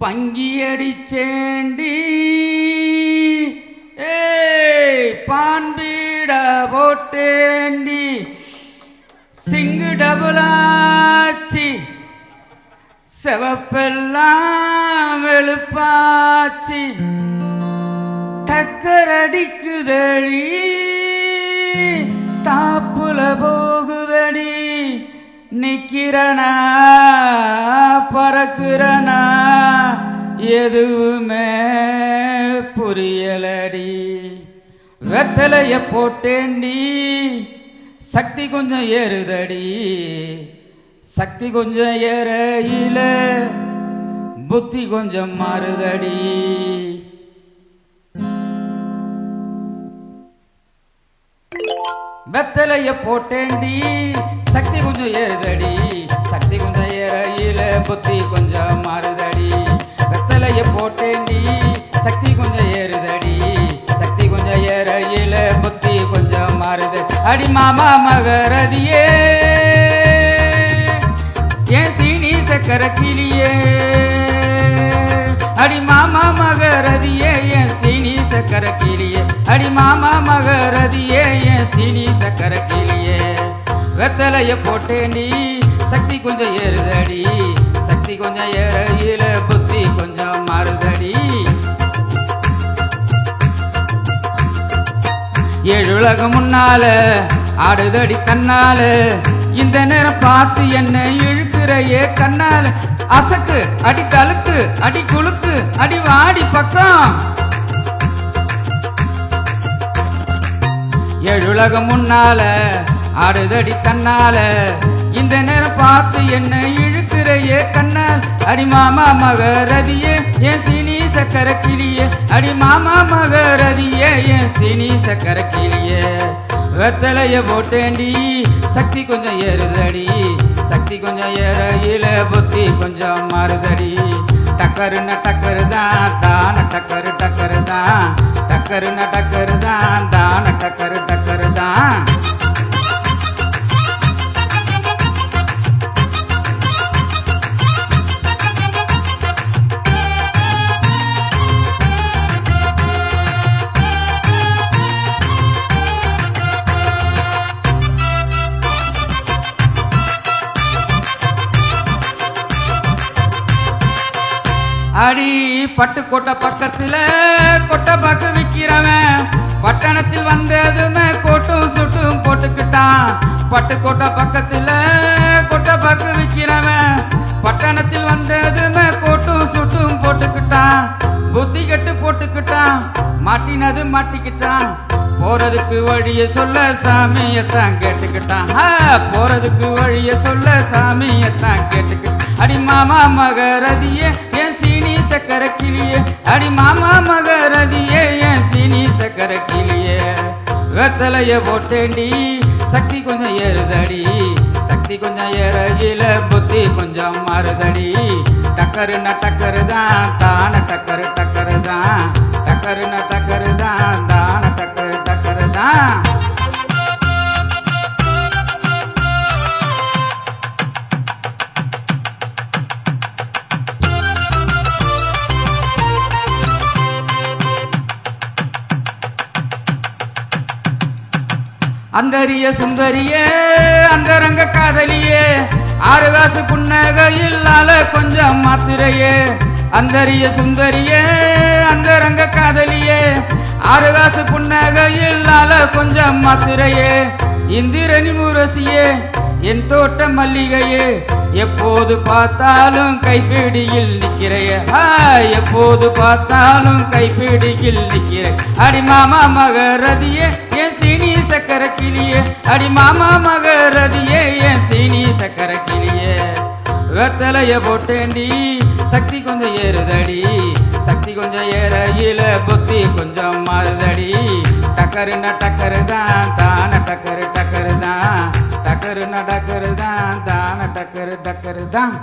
பங்கியடிச்சேண்டி பான்பீட போட்டேண்டி சிங்கு டபுளாச்சி செவப்பெல்லாம் வெளுப்பாச்சி டக்கரடிக்குதடி தாப்புல போகுதடி நிக்கிறனா பறக்குறனா எதுவுமே புரியலடி வெத்தலைய போட்டேண்டி சக்தி கொஞ்சம் ஏறுதடி சக்தி கொஞ்சம் ஏறையில புத்தி கொஞ்சம் மாறுதடி வெத்தலைய போட்டேண்டி சக்தி கொஞ்சம் ஏறுதடி சக்தி கொஞ்சம் ஏறையில புத்தி கொஞ்சம் மாறுதடி வெத்தலைய போட்டேண்டி சக்தி கொஞ்சம் ஏறுதடி சக்தி கொஞ்சம் ஏறையில புத்தி கொஞ்சம் மாறுதடி அடி மாமா மகரதியே ஏன் சீனி சக்கர கிளியே அடி மாமா மகரதியே ஏன் சீனி சக்கர கிளியே அடி மாமா மகரதியே ஏன் சீனி சக்கர கிளியே வெத்தலைய போட்டேண்டி சக்தி கொஞ்சம் ஏறுதடி சக்தி கொஞ்சம் ஏறையில புத்தி கொஞ்சம் மாறுதடி ஏழுலகம் முன்னால ஆடுதடி தன்னால இந்த நேரம் பார்த்து என்ன இழுக்கிறையே கண்ணால அசக்கு அடி தலுக்கு அடி குலுக்கு அடி வாடி பக்கம் ஏழுலகம் முன்னால ஆடுதடி தன்னால இந்த நேரம் பார்த்து என்ன இழுக்கிறையே கண்ணால் அடி மாமா மகரதியே ஏன் சீனி சக்கர கிளியே அடி மாமா மகரதியே ஏன் சீனி சக்கர கிளியே வெத்தலைய போட்டேண்டி சக்தி கொஞ்சம் ஏறுதடி சக்தி கொஞ்சம் ஏறையில புத்தி கொஞ்சம் மாறுதடி டக்கருன டக்கரு தான் தான டக்கரு டக்கரு தான் டக்கருன டக்கரு தான் தான டக்கரு டக்கரு தான் அடி பட்டுக்கோட்டை பக்கத்துல கொட்டை பாக்கு விற்கிறவன் பட்டணத்தில் வந்ததுமே கோட்டும் சுட்டும் போட்டுக்கிட்டான் பட்டுக்கோட்டை பக்கத்துல கொட்டை பாக்கு விற்கிறவன் பட்டணத்தில் வந்ததுமே கோட்டும் சுட்டும் போட்டுக்கிட்டான் புத்தி கட்டு போட்டுக்கிட்டான் மாட்டினது மாட்டிக்கிட்டான் போறதுக்கு வழிய சொல்ல சாமியத்தான் கேட்டுக்கிட்டான் போறதுக்கு வழிய சொல்ல சாமியத்தான் கேட்டுக்கிட்டான் அடி மாமா மகரதியே ஏன் சீனி சக்கர கிளியே அடி மாமா மகரதியே ஏன் சீனி சக்கர கிளியே வெத்தலைய போட்டேண்டி சக்தி கொஞ்சம் ஏறுதடி சக்தி கொஞ்சம் ஏறையில புத்தி கொஞ்சம் மாறுதடி டக்கருன டக்கரு தான் தான டக்கரு டக்கரு தான் டக்கருன டக்கரு தான் தான டக்கரு டக்கரு தான் அந்தரிய சுந்தரியே அந்தரங்க காதலியே ஆறு காசு புன்னகையில்லால கொஞ்சம் மாத்திரையே அந்தரிய சுந்தரியே அந்தரங்க காதலியே ஆறு காசு புன்னகையில்லால கொஞ்சம் மாத்திரையே இந்திரணி முரசியே என் தோட்ட மல்லிகையே எப்போது பார்த்தாலும் கைப்பிடியில் நிற்கிறையே எப்போது பார்த்தாலும் கைப்பிடியில் நிற்கிற அடி மாமா மகரதியே ஏன் சீனி சக்கர கிளியே அடி மாமா மகரதியே ஏன் சீனி சக்கர கிளியே வெத்தலைய போட்டேண்டி சக்தி கொஞ்சம் ஏறுதடி சக்தி கொஞ்சம் ஏறையில புத்தி கொஞ்சம் மாறுதடி டக்கருன டக்கரு தான் தான டக்கரு டக்கரு தான் டக்கருன டக்கரு தான் தான டக்கரு டக்கரு தான்